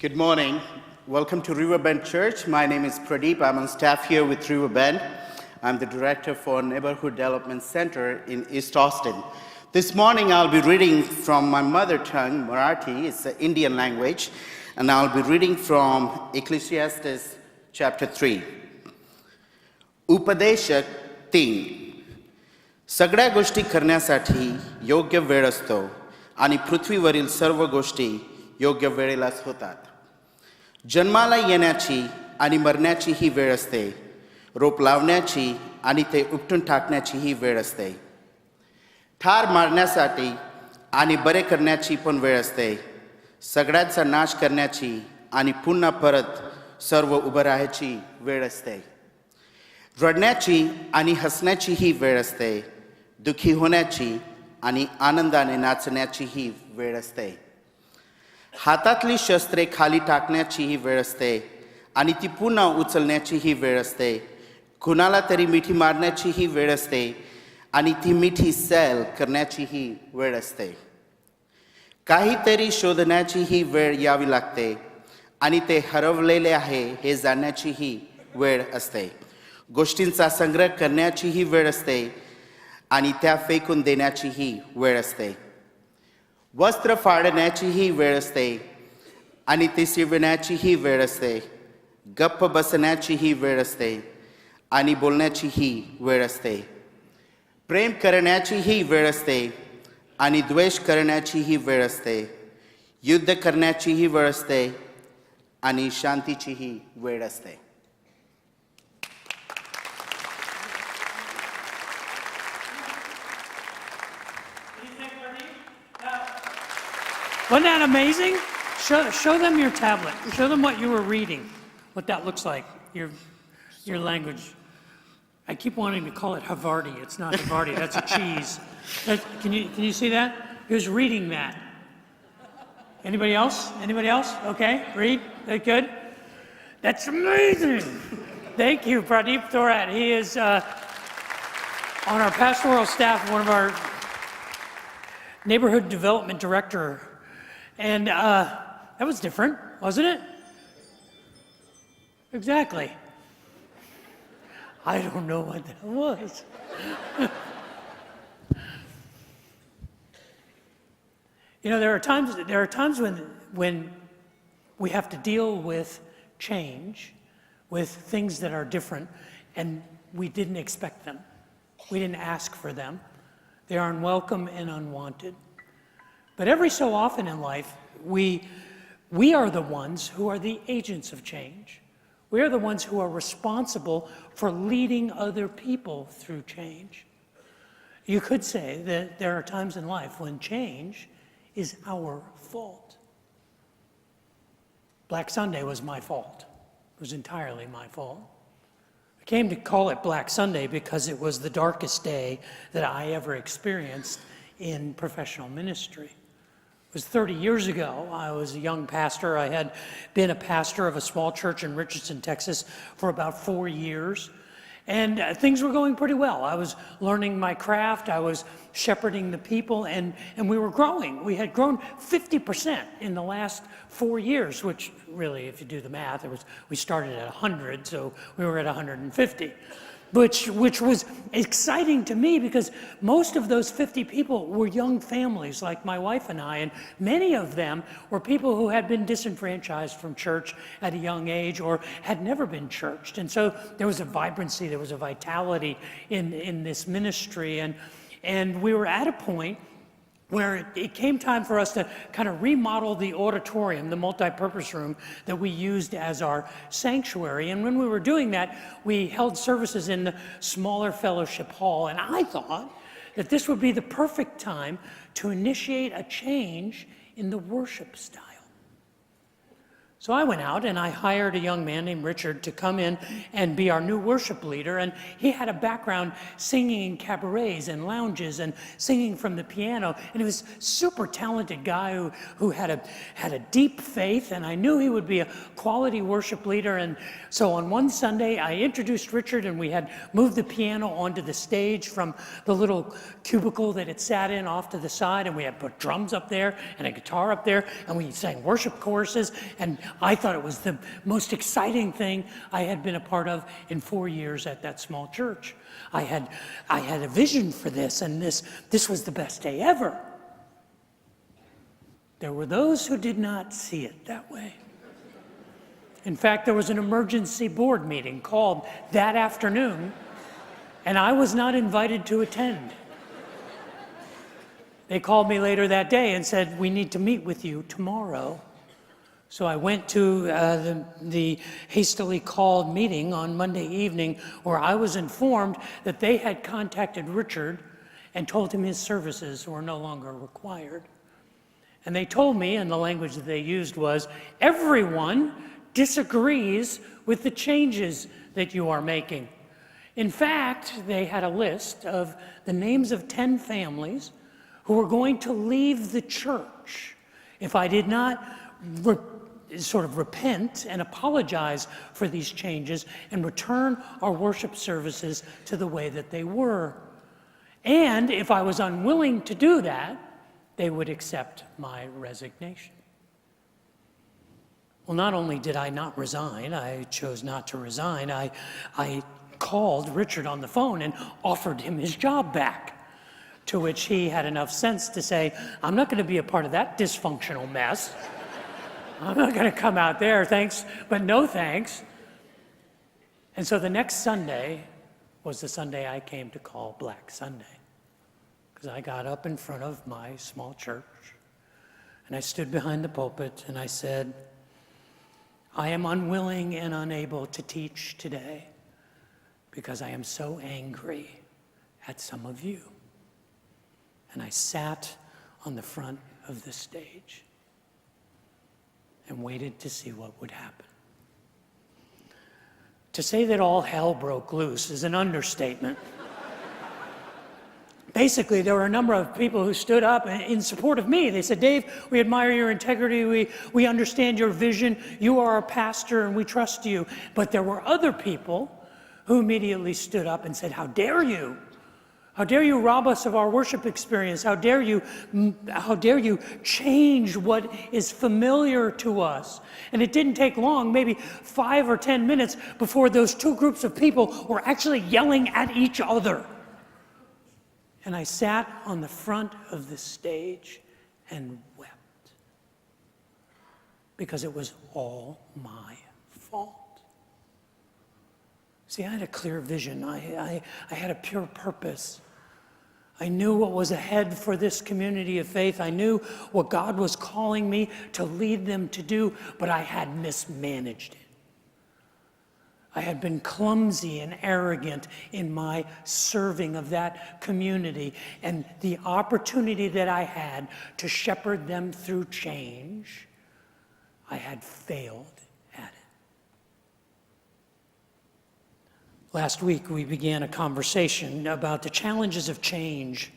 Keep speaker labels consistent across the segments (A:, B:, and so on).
A: Good morning. Welcome to Riverbend Church. My name is Pradeep. I'm on staff here with Riverbend. I'm the director for Neighborhood Development Center in East Austin. This morning I'll be reading from my mother tongue, Marathi. It's the Indian language. And I'll be reading from Ecclesiastes chapter 3. उपदेशक 3. सगळ्या गोष्टी करण्यासाठी योग्य वेळ असतो आणि पृथ्वीवरील सर्व गोष्टी योग्य वेळेलाच होतात. जन्माला येण्याची आणि मरण्याची ही वेळ असते. रोप लावण्याची आणि ते उपटून टाकण्याची ही वेळ असते. ठार मारण्यासाठी आणि बरे करण्याची पण वेळ असते. सगळ्यांचा नाश करण्याची आणि पुन्हा परत सर्व उभं राहायची वेळ असते. रडण्याची आणि हसण्याची ही वेळ असते. दुःखी होण्याची आणि आनंदाने नाचण्याची ही वेळ असते. हातातली शस्त्रे खाली टाकण्याची ही वेळ असते आणि ती पुन्हा उचलण्याची ही वेळ असते. कुणाला तरी मिठी मारण्याची ही वेळ असते आणि ती मिठी सैल करण्याची ही वेळ असते. काहीतरी शोधण्याची ही वेळ यावी लागते आणि ते हरवलेले आहे हे जाणण्याची ही वेळ असते. गोष्टींचा संग्रह करण्याची ही वेळ असते आणि त्या फेकून देण्याची ही वेळ असते. वस्त्र फाडण्याची ही वेळ असते आणि ते शिवण्याची ही वेळ असते. गप्प बसण्याची ही वेळ असते आणि बोलण्याची ही वेळ असते. प्रेम करण्याची ही वेळ असते आणि द्वेष करण्याची ही वेळ असते. युद्ध करण्याची ही वेळ असते आणि शांतीची ही वेळ असते.
B: Wasn't that amazing? Show them your tablet. Show them what you were reading, what that looks like, your language. I keep wanting to call it Havarti. It's not Havarti, that's a cheese. Can you see that? He was reading that. Anybody else? Anybody else? Okay, read. That good? That's amazing. Thank you, Pradeep Thorat. He is on our pastoral staff, one of our neighborhood development director. And that was different, wasn't it? Exactly. I don't know what that was. You know, there are times when we have to deal with change, with things that are different, and we didn't expect them. We didn't ask for them. They are unwelcome and unwanted. But every so often in life, we are the ones who are the agents of change. We are the ones who are responsible for leading other people through change. You could say that there are times in life when change is our fault. Black Sunday was my fault. It was entirely my fault. I came to call it Black Sunday because it was the darkest day that I ever experienced in professional ministry. It was 30 years ago. I was a young pastor. I had been a pastor of a small church in Richardson, Texas for about 4 years. And things were going pretty well. I was learning my craft. I was shepherding the people, and we were growing. We had grown 50% in the last 4 years, which really, if you do the math, we started at 100, so we were at 150. Which was exciting to me because most of those 50 people were young families like my wife and I, and many of them were people who had been disenfranchised from church at a young age or had never been churched. And so there was a vibrancy, there was a vitality in this ministry, and we were at a point where it came time for us to kind of remodel the auditorium, the multi-purpose room that we used as our sanctuary. And when we were doing that, we held services in the smaller fellowship hall. And I thought that this would be the perfect time to initiate a change in the worship style. So I went out and I hired a young man named Richard to come in and be our new worship leader. And he had a background singing in cabarets and lounges and singing from the piano. And he was a super talented guy who had a deep faith. And I knew he would be a quality worship leader. And so on one Sunday, I introduced Richard, and we had moved the piano onto the stage from the little cubicle that it sat in off to the side. And we had put drums up there and a guitar up there. And we sang worship choruses. And I thought it was the most exciting thing I had been a part of in 4 years at that small church. I had a vision for this, and this was the best day ever. There were those who did not see it that way. In fact, there was an emergency board meeting called that afternoon, and I was not invited to attend. They called me later that day and said, "We need to meet with you tomorrow." So I went to the hastily called meeting on Monday evening, where I was informed that they had contacted Richard and told him his services were no longer required. And they told me, and the language that they used was, "Everyone disagrees with the changes that you are making." In fact, they had a list of the names of 10 families who were going to leave the church if I did not sort of repent and apologize for these changes and return our worship services to the way that they were. And if I was unwilling to do that, they would accept my resignation. Well, not only did I not resign, I chose not to resign, I called Richard on the phone and offered him his job back, to which he had enough sense to say, "I'm not going to be a part of that dysfunctional mess. I'm not going to come out there, thanks, but no thanks." And so the next Sunday was the Sunday I came to call Black Sunday, because I got up in front of my small church and I stood behind the pulpit and I said, "I am unwilling and unable to teach today because I am so angry at some of you." And I sat on the front of the stage and waited to see what would happen. To say that all hell broke loose is an understatement. Basically, there were a number of people who stood up in support of me. They said, "Dave, we admire your integrity. We understand your vision. You are our pastor and we trust you." But there were other people who immediately stood up and said, "How dare you? How dare you rob us of our worship experience? How dare you change what is familiar to us?" And it didn't take long, maybe 5 or 10 minutes, before those two groups of people were actually yelling at each other. And I sat on the front of the stage and wept, because it was all my fault. See, I had a clear vision. I had a pure purpose. I knew what was ahead for this community of faith. I knew what God was calling me to lead them to do, but I had mismanaged it. I had been clumsy and arrogant in my serving of that community, and the opportunity that I had to shepherd them through change, I had failed at it. Last week, we began a conversation about the challenges of change.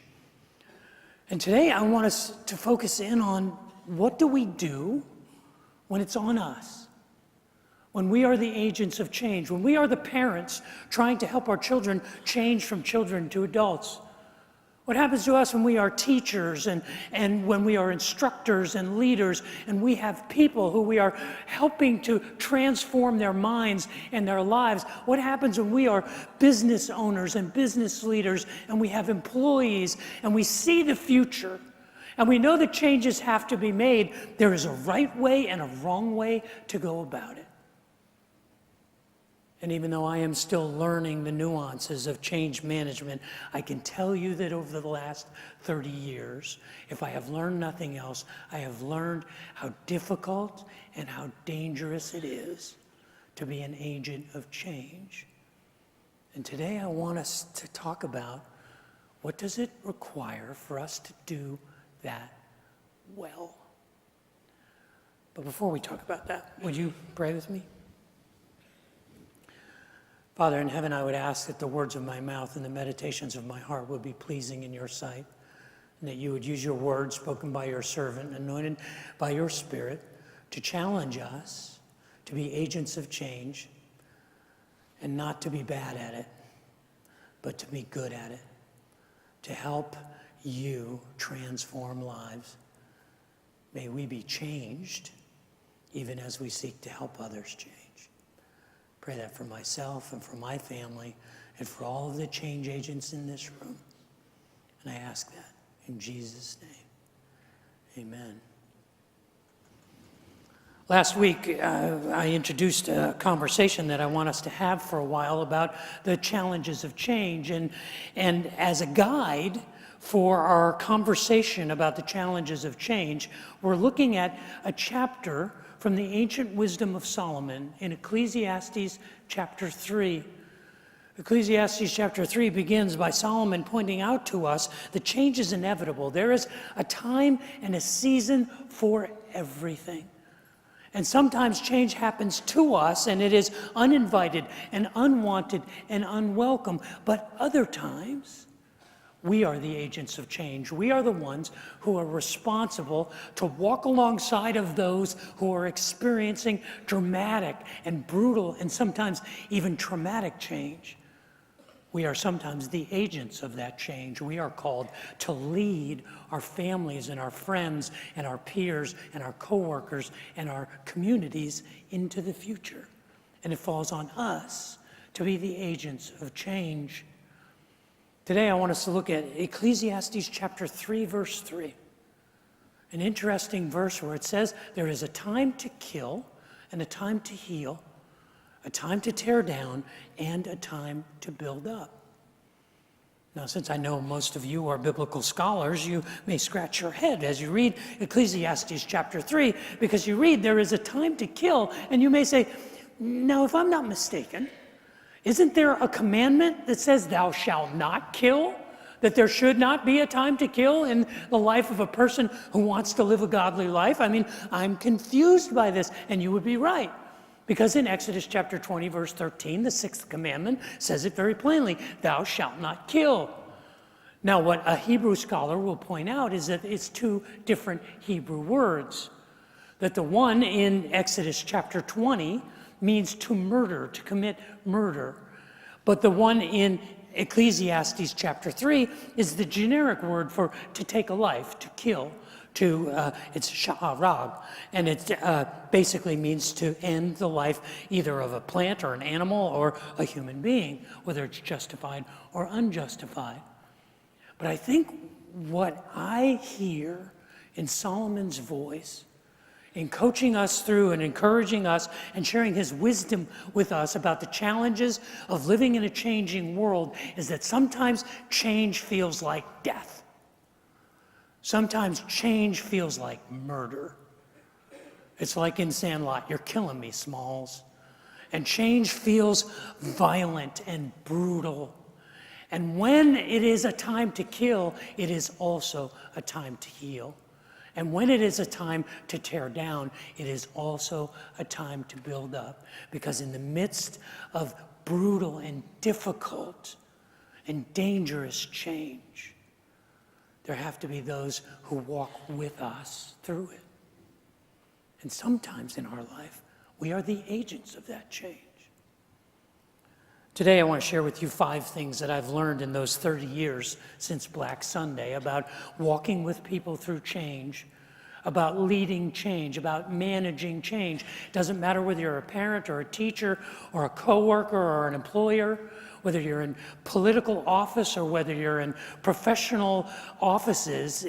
B: And today, I want us to focus in on, what do we do when it's on us? When we are the agents of change, when we are the parents trying to help our children change from children to adults. What happens to us when we are teachers and when we are instructors and leaders, and we have people who we are helping to transform their minds and their lives? What happens when we are business owners and business leaders, and we have employees, and we see the future, and we know that changes have to be made? There is a right way and a wrong way to go about it. And even though I am still learning the nuances of change management, I can tell you that over the last 30 years, if I have learned nothing else, I have learned how difficult and how dangerous it is to be an agent of change. And today I want us to talk about, what does it require for us to do that well? But before we talk about that, would you pray with me? Father in heaven, I would ask that the words of my mouth and the meditations of my heart would be pleasing in your sight, and that you would use your words spoken by your servant, anointed by your Spirit, to challenge us to be agents of change, and not to be bad at it, but to be good at it, to help you transform lives. May we be changed even as we seek to help others change. Pray that for myself and for my family and for all of the change agents in this room. And I ask that in Jesus' name. Amen. Last week, I introduced a conversation that I want us to have for a while about the challenges of change. And as a guide for our conversation about the challenges of change, we're looking at a chapter from the ancient wisdom of Solomon in Ecclesiastes chapter 3. Ecclesiastes chapter 3 begins by Solomon pointing out to us that change is inevitable. There is a time and a season for everything. And sometimes change happens to us and it is uninvited and unwanted and unwelcome. But other times, we are the agents of change. We are the ones who are responsible to walk alongside of those who are experiencing dramatic and brutal and sometimes even traumatic change. We are sometimes the agents of that change. We are called to lead our families and our friends and our peers and our coworkers and our communities into the future. And it falls on us to be the agents of change. Today I want us to look at Ecclesiastes chapter 3, verse 3. An interesting verse where it says, there is a time to kill and a time to heal, a time to tear down, and a time to build up. Now, since I know most of you are biblical scholars, you may scratch your head as you read Ecclesiastes chapter 3, because you read there is a time to kill, and you may say, now, if I'm not mistaken, isn't there a commandment that says thou shalt not kill? That there should not be a time to kill in the life of a person who wants to live a godly life? I mean, I'm confused by this, and you would be right. Because in Exodus chapter 20, verse 13, the sixth commandment says it very plainly, thou shalt not kill. Now, what a Hebrew scholar will point out is that it's two different Hebrew words. That the one in Exodus chapter 20 means to murder, to commit murder. But the one in Ecclesiastes chapter 3 is the generic word for to take a life, to kill. It's sha'arag, and it basically means to end the life either of a plant or an animal or a human being, whether it's justified or unjustified. But I think what I hear in Solomon's voice, in coaching us through and encouraging us and sharing his wisdom with us about the challenges of living in a changing world, is that sometimes change feels like death. Sometimes change feels like murder. It's like in Sandlot, you're killing me, Smalls. And change feels violent and brutal. And when it is a time to kill, it is also a time to heal. And when it is a time to tear down, it is also a time to build up. Because in the midst of brutal and difficult and dangerous change, there have to be those who walk with us through it. And sometimes in our life, we are the agents of that change. Today, I want to share with you 5 things that I've learned in those 30 years since Black Sunday about walking with people through change, about leading change, about managing change. It doesn't matter whether you're a parent or a teacher or a coworker or an employer, whether you're in political office or whether you're in professional offices.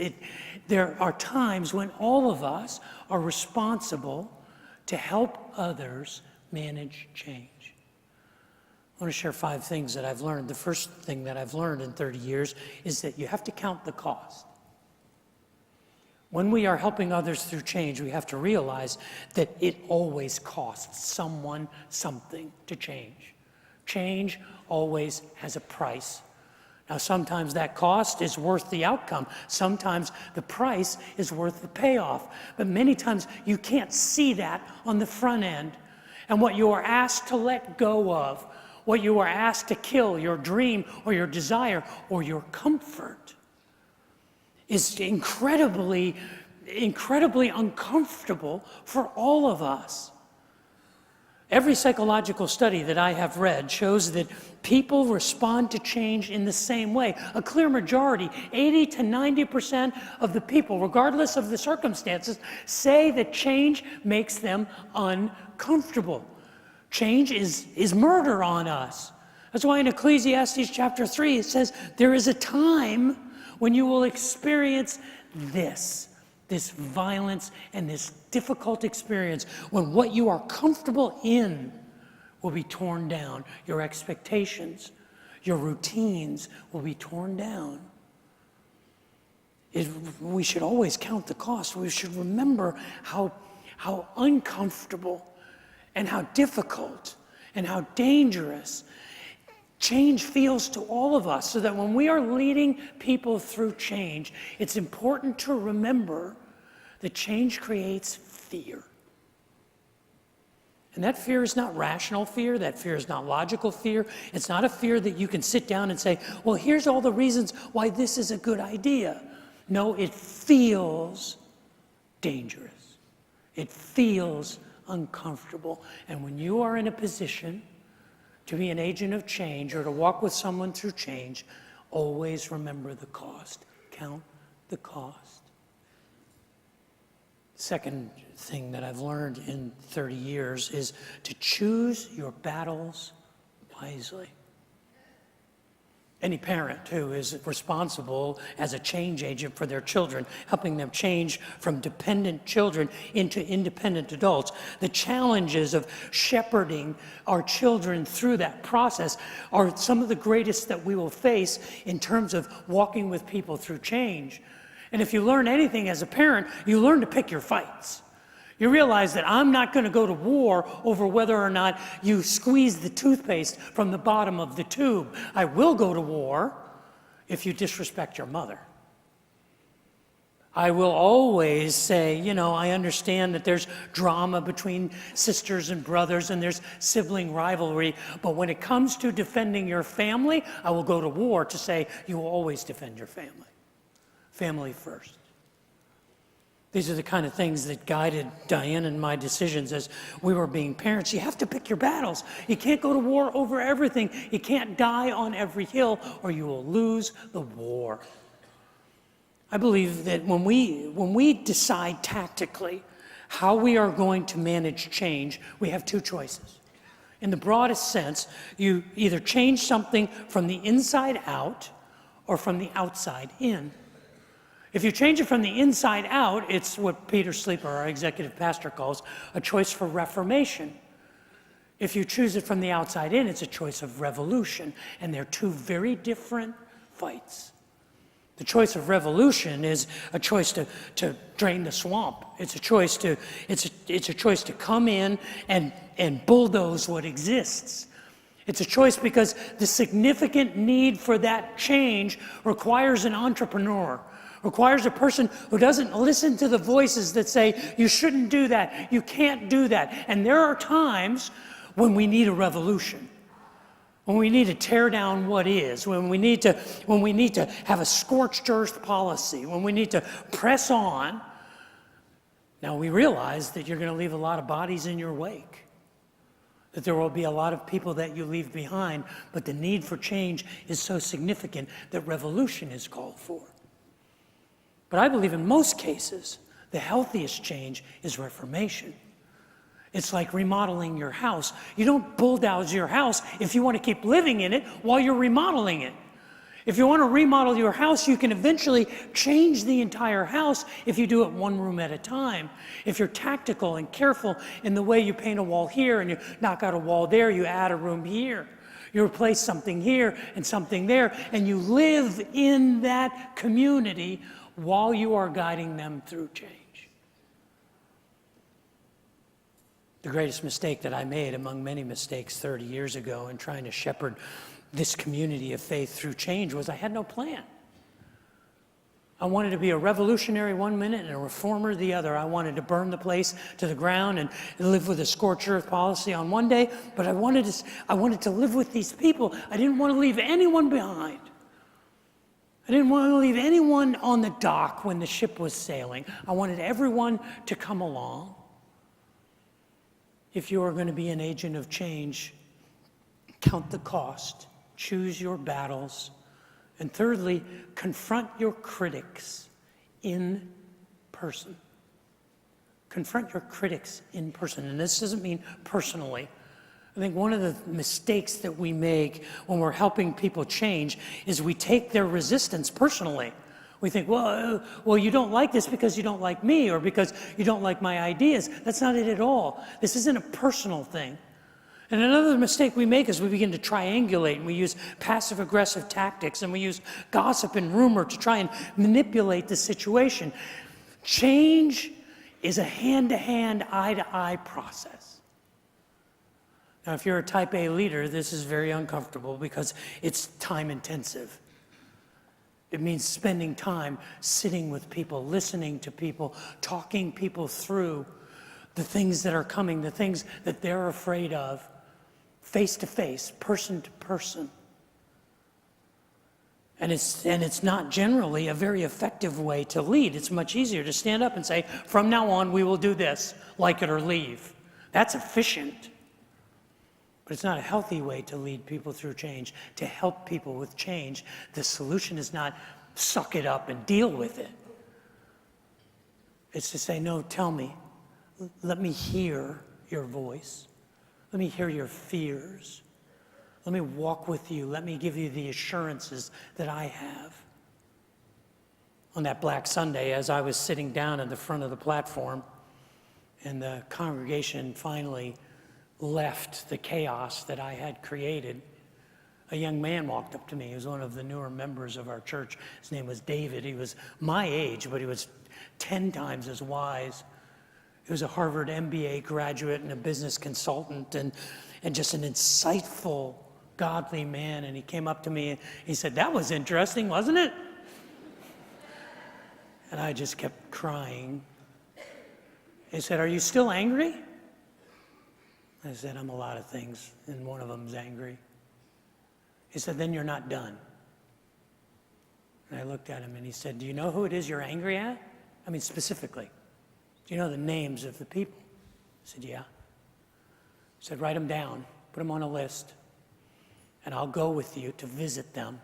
B: There are times when all of us are responsible to help others manage change. I want to share 5 things that I've learned. The first thing that I've learned in 30 years is that you have to count the cost. When we are helping others through change, we have to realize that it always costs someone something to change. Change always has a price. Now, sometimes that cost is worth the outcome. Sometimes the price is worth the payoff. But many times you can't see that on the front end. And what you are asked to let go of, what you are asked to kill, your dream or your desire or your comfort, is incredibly uncomfortable for all of us. Every psychological study that I have read shows that people respond to change in the same way. A clear majority, 80 to 90% of the people, regardless of the circumstances, say that change makes them uncomfortable. Change is murder on us. That's why in Ecclesiastes chapter 3, it says, there is a time when you will experience this violence and this difficult experience, when what you are comfortable in will be torn down. Your expectations, your routines will be torn down. We should always count the cost. We should remember how uncomfortable and how difficult and how dangerous change feels to all of us, so that when we are leading people through change, it's important to remember that change creates fear. And that fear is not rational fear. That fear is not logical fear. It's not a fear that you can sit down and say, well, here's all the reasons why this is a good idea. No, it feels dangerous. It feels uncomfortable. And when you are in a position to be an agent of change or to walk with someone through change, always remember the cost. Count the cost. Second thing that I've learned in 30 years is to choose your battles wisely. Any parent who is responsible as a change agent for their children, helping them change from dependent children into independent adults, the challenges of shepherding our children through that process are some of the greatest that we will face in terms of walking with people through change. And if you learn anything as a parent, you learn to pick your fights. You realize that I'm not going to go to war over whether or not you squeeze the toothpaste from the bottom of the tube. I will go to war if you disrespect your mother. I will always say, I understand that there's drama between sisters and brothers and there's sibling rivalry, but when it comes to defending your family, I will go to war to say you will always defend your family. Family first. These are the kind of things that guided Diane and my decisions as we were being parents. You have to pick your battles. You can't go to war over everything. You can't die on every hill or you will lose the war. I believe that when we decide tactically how we are going to manage change, we have two choices. In the broadest sense, you either change something from the inside out or from the outside in. If you change it from the inside out, it's what Peter Sleeper, our executive pastor, calls a choice for reformation. If you choose it from the outside in, it's a choice of revolution. And they're two very different fights. The choice of revolution is a choice to drain the swamp. It's a choice to come in and bulldoze what exists. It's a choice because the significant need for that change requires an entrepreneur. Requires a person who doesn't listen to the voices that say, you shouldn't do that, you can't do that. And there are times when we need a revolution, when we need to tear down what is, when we need to have a scorched earth policy, when we need to press on. Now we realize that you're going to leave a lot of bodies in your wake, that there will be a lot of people that you leave behind, but the need for change is so significant that revolution is called for. But I believe in most cases, the healthiest change is reformation. It's like remodeling your house. You don't bulldoze your house if you want to keep living in it while you're remodeling it. If you want to remodel your house, you can eventually change the entire house if you do it one room at a time. If you're tactical and careful in the way you paint a wall here and you knock out a wall there, you add a room here. You replace something here and something there, and you live in that community while you are guiding them through change. The greatest mistake that I made among many mistakes 30 years ago in trying to shepherd this community of faith through change was I had no plan. I wanted to be a revolutionary one minute and a reformer the other. I wanted to burn the place to the ground and live with a scorched earth policy on one day, but I wanted to live with these people. I didn't want to leave anyone behind. I didn't want to leave anyone on the dock when the ship was sailing. I wanted everyone to come along. If you are going to be an agent of change, count the cost, choose your battles, and thirdly, confront your critics in person. Confront your critics in person. And this doesn't mean personally. I think one of the mistakes that we make when we're helping people change is we take their resistance personally. We think, well, you don't like this because you don't like me or because you don't like my ideas. That's not it at all. This isn't a personal thing. And another mistake we make is we begin to triangulate, and we use passive-aggressive tactics, and we use gossip and rumor to try and manipulate the situation. Change is a hand-to-hand, eye-to-eye process. Now, if you're a type A leader, this is very uncomfortable because it's time-intensive. It means spending time sitting with people, listening to people, talking people through the things that are coming, the things that they're afraid of, face to face, person to person. And it's not generally a very effective way to lead. It's much easier to stand up and say, from now on, we will do this, like it or leave. That's efficient. But it's not a healthy way to lead people through change, to help people with change. The solution is not suck it up and deal with it. It's to say, no, tell me. Let me hear your voice. Let me hear your fears. Let me walk with you. Let me give you the assurances that I have. On that Black Sunday, as I was sitting down at the front of the platform, and the congregation finally left the chaos that I had created, a young man walked up to me. He was one of the newer members of our church. His name was David. He was my age, but he was 10 times as wise. He was a Harvard MBA graduate and a business consultant and just an insightful, godly man. And he came up to me and he said, "That was interesting, wasn't it?" And I just kept crying. He said, "Are you still angry?" I said, "I'm a lot of things, and one of them's angry." He said, "Then you're not done." And I looked at him and he said, "Do you know who it is you're angry at? I mean, specifically. Do you know the names of the people?" I said, "Yeah." He said, "Write them down, put them on a list, and I'll go with you to visit them.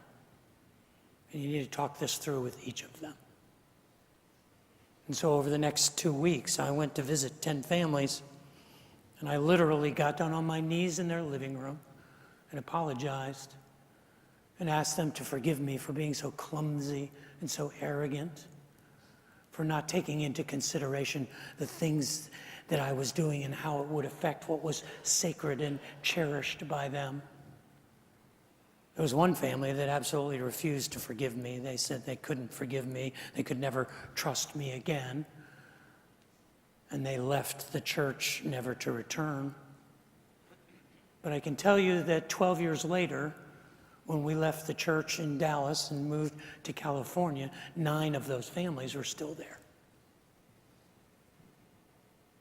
B: And you need to talk this through with each of them." And so over the next 2 weeks, I went to visit 10 families, and I literally got down on my knees in their living room and apologized and asked them to forgive me for being so clumsy and so arrogant, for not taking into consideration the things that I was doing and how it would affect what was sacred and cherished by them. There was one family that absolutely refused to forgive me. They said they couldn't forgive me. They could never trust me again. And they left the church never to return. But I can tell you that 12 years later, when we left the church in Dallas and moved to California, 9 of those families were still there.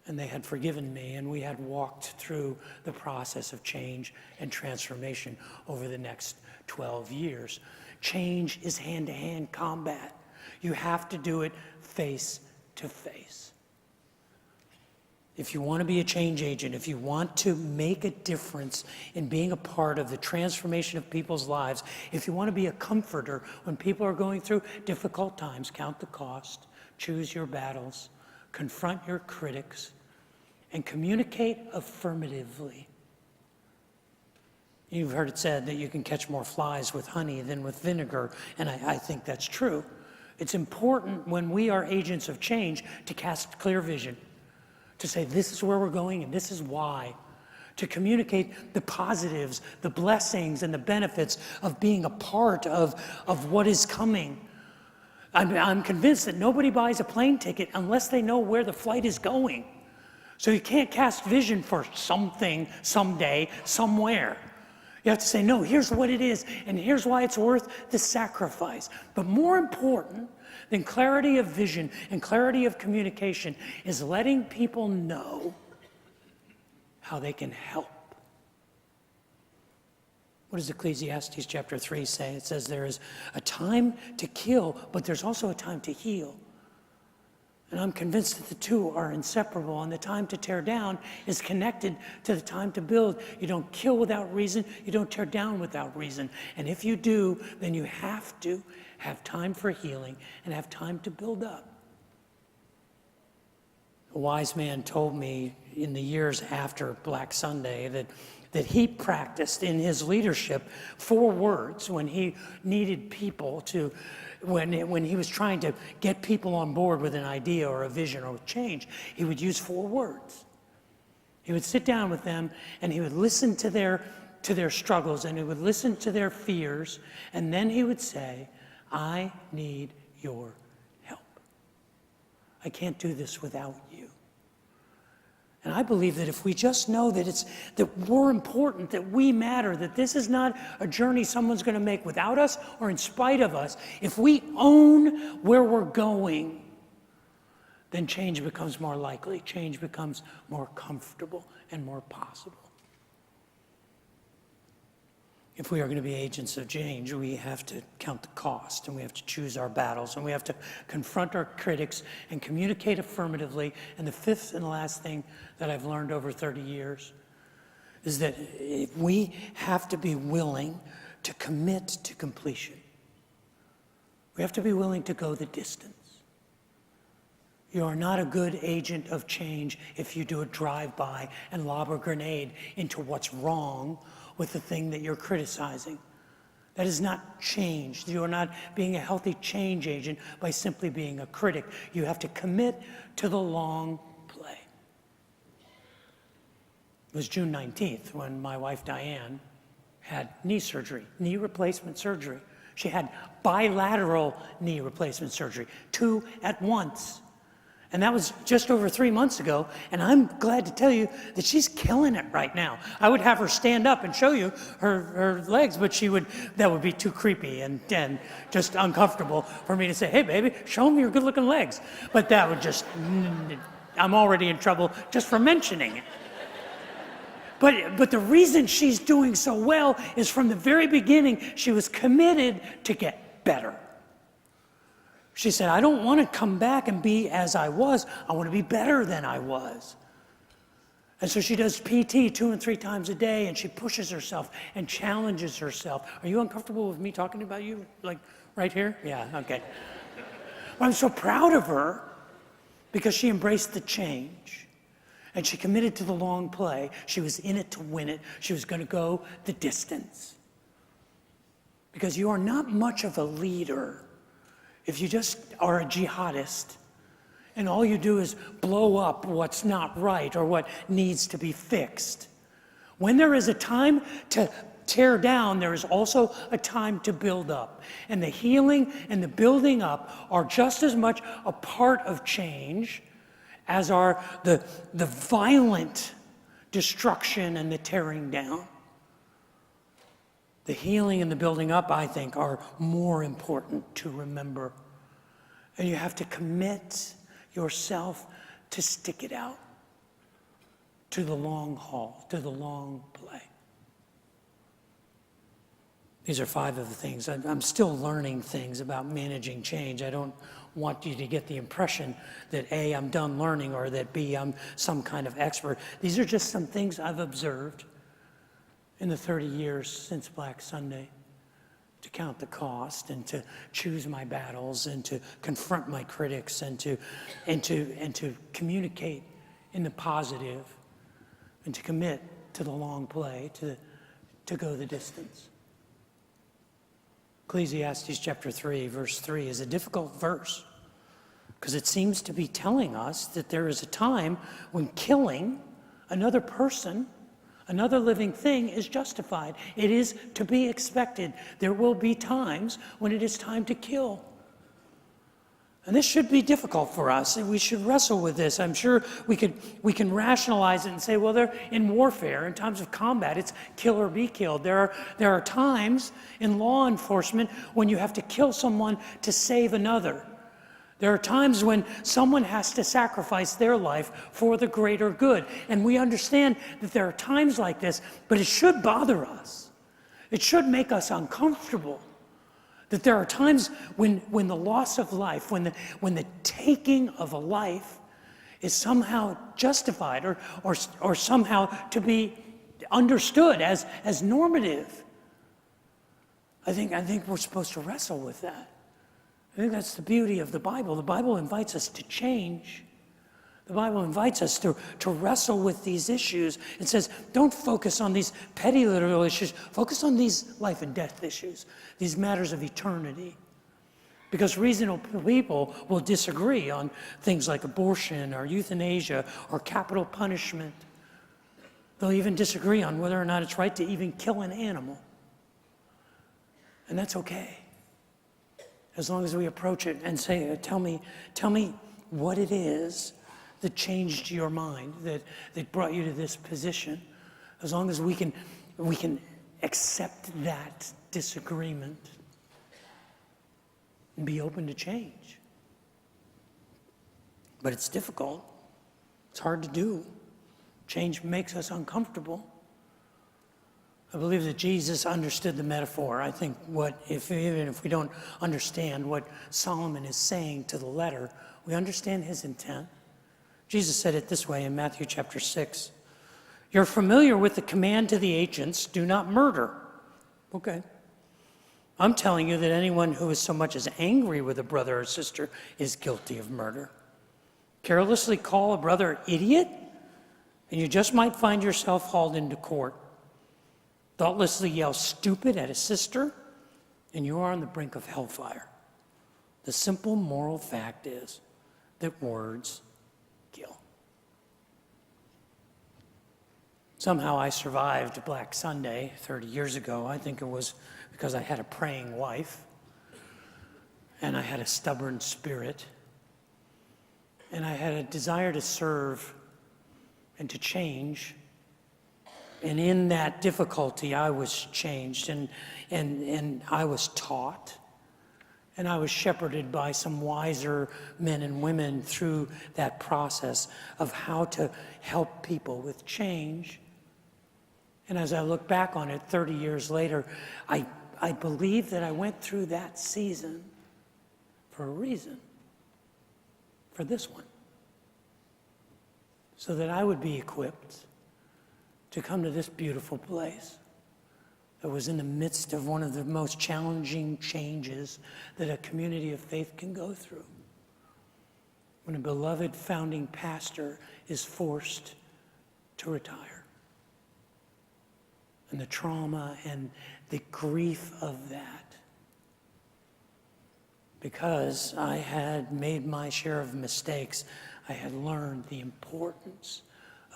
B: And they had forgiven me, and we had walked through the process of change and transformation over the next 12 years. Change is hand-to-hand combat. You have to do it face to face. If you want to be a change agent, if you want to make a difference in being a part of the transformation of people's lives, if you want to be a comforter when people are going through difficult times, count the cost, choose your battles, confront your critics, and communicate affirmatively. You've heard it said that you can catch more flies with honey than with vinegar, and I think that's true. It's important when we are agents of change to cast clear vision, to say this is where we're going and this is why, to communicate the positives, the blessings, and the benefits of being a part of what is coming. I'm convinced that nobody buys a plane ticket unless they know where the flight is going. So you can't cast vision for something, someday, somewhere. You have to say, no, here's what it is, and here's why it's worth the sacrifice. But more important than clarity of vision and clarity of communication is letting people know how they can help. What does Ecclesiastes chapter 3 say? It says there is a time to kill, but there's also a time to heal. And I'm convinced that the two are inseparable, and the time to tear down is connected to the time to build. You don't kill without reason, you don't tear down without reason. And if you do, then you have to have time for healing and have time to build up. A wise man told me in the years after Black Sunday that he practiced in his leadership 4 words when he needed people to, when he was trying to get people on board with an idea or a vision or change. He would use 4 words. He would sit down with them and he would listen to their struggles, and he would listen to their fears, and then he would say, I need your help. I can't do this without you. And I believe that if we just know that we're important, that we matter, that this is not a journey someone's going to make without us or in spite of us, if we own where we're going, then change becomes more likely, change becomes more comfortable and more possible. If we are going to be agents of change, we have to count the cost, and we have to choose our battles, and we have to confront our critics and communicate affirmatively. And the 5th and last thing that I've learned over 30 years is that we have to be willing to commit to completion. We have to be willing to go the distance. You are not a good agent of change if you do a drive-by and lob a grenade into what's wrong with the thing that you're criticizing. That is not change. You are not being a healthy change agent by simply being a critic. You have to commit to the long play. It was June 19th when my wife Diane had knee surgery, knee replacement surgery. She had bilateral knee replacement surgery, 2 at once. And that was just over 3 months ago, and I'm glad to tell you that she's killing it right now. I would have her stand up and show you her legs, but that would be too creepy and just uncomfortable for me to say, hey baby, show me your good looking legs. But that would I'm already in trouble just for mentioning it. But the reason she's doing so well is from the very beginning, she was committed to get better. She said, I don't want to come back and be as I was. I want to be better than I was. And so she does PT 2 and 3 times a day, and she pushes herself and challenges herself. Are you uncomfortable with me talking about you, like right here? Yeah, okay. But I'm so proud of her because she embraced the change. And she committed to the long play. She was in it to win it. She was going to go the distance. Because you are not much of a leader if you just are a jihadist and all you do is blow up what's not right or what needs to be fixed. When there is a time to tear down, there is also a time to build up. And the healing and the building up are just as much a part of change as are the violent destruction and the tearing down. The healing and the building up, I think, are more important to remember. And you have to commit yourself to stick it out, to the long haul, to the long play. These are 5 of the things. I'm still learning things about managing change. I don't want you to get the impression that A, I'm done learning, or that B, I'm some kind of expert. These are just some things I've observed in the 30 years since Black Sunday, to count the cost and to choose my battles and to confront my critics and to communicate in the positive and to commit to the long play, to go the distance. Ecclesiastes chapter 3, verse 3 is a difficult verse because it seems to be telling us that there is a time when killing another person, another living thing, is justified. It is to be expected. There will be times when it is time to kill. And this should be difficult for us, and we should wrestle with this. I'm sure we can rationalize it and say, well, they're in warfare, in times of combat, it's kill or be killed. There are times in law enforcement when you have to kill someone to save another. There are times when someone has to sacrifice their life for the greater good. And we understand that there are times like this, but it should bother us. It should make us uncomfortable That there are times when the loss of life, when the taking of a life is somehow justified or somehow to be understood as normative. I think we're supposed to wrestle with that. I think that's the beauty of the Bible. The Bible invites us to change. The Bible invites us to wrestle with these issues. It says, don't focus on these petty little issues. Focus on these life and death issues, these matters of eternity. Because reasonable people will disagree on things like abortion or euthanasia or capital punishment. They'll even disagree on whether or not it's right to even kill an animal. And that's okay. As long as we approach it and say, tell me what it is that changed your mind, that brought you to this position. As long as we can accept that disagreement and be open to change. But it's difficult. It's hard to do. Change makes us uncomfortable. I believe that Jesus understood the metaphor. I think even if we don't understand what Solomon is saying to the letter, we understand his intent. Jesus said it this way in Matthew chapter 6. You're familiar with the command to the ancients, do not murder. Okay. I'm telling you that anyone who is so much as angry with a brother or sister is guilty of murder. Carelessly call a brother idiot, and you just might find yourself hauled into court. Thoughtlessly yell stupid at a sister, and you are on the brink of hellfire. The simple moral fact is that words kill. Somehow I survived Black Sunday 30 years ago. I think it was because I had a praying wife, and I had a stubborn spirit, and I had a desire to serve and to change. And in that difficulty, I was changed, and I was taught, and I was shepherded by some wiser men and women through that process of how to help people with change. And as I look back on it 30 years later, I believe that I went through that season for a reason, for this one, so that I would be equipped to come to this beautiful place that was in the midst of one of the most challenging changes that a community of faith can go through. When a beloved founding pastor is forced to retire. And the trauma and the grief of that. Because I had made my share of mistakes, I had learned the importance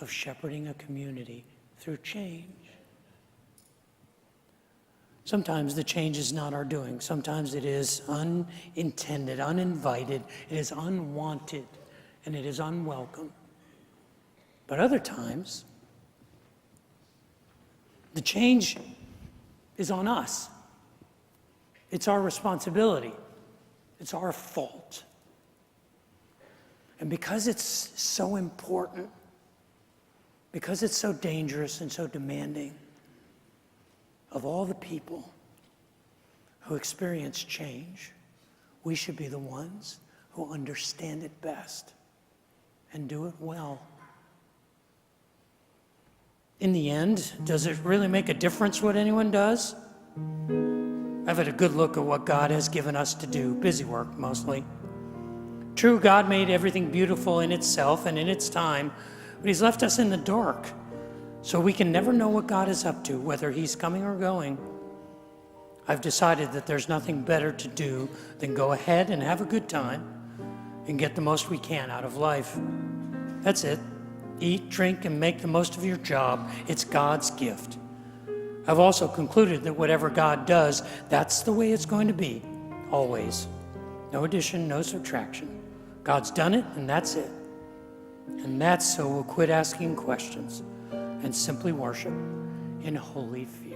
B: of shepherding a community through change. Sometimes the change is not our doing. Sometimes it is unintended, uninvited, it is unwanted, and it is unwelcome. But other times, the change is on us. It's our responsibility. It's our fault. And because it's so important, because it's so dangerous and so demanding, of all the people who experience change, we should be the ones who understand it best and do it well. In the end, does it really make a difference what anyone does? I've had a good look at what God has given us to do, busy work mostly. True, God made everything beautiful in itself and in its time, but he's left us in the dark, so we can never know what God is up to, whether he's coming or going. I've decided that there's nothing better to do than go ahead and have a good time and get the most we can out of life. That's it. Eat, drink, and make the most of your job. It's God's gift. I've also concluded that whatever God does, that's the way it's going to be, always. No addition, no subtraction. God's done it, and that's it. And that's so we'll quit asking questions and simply worship in holy fear.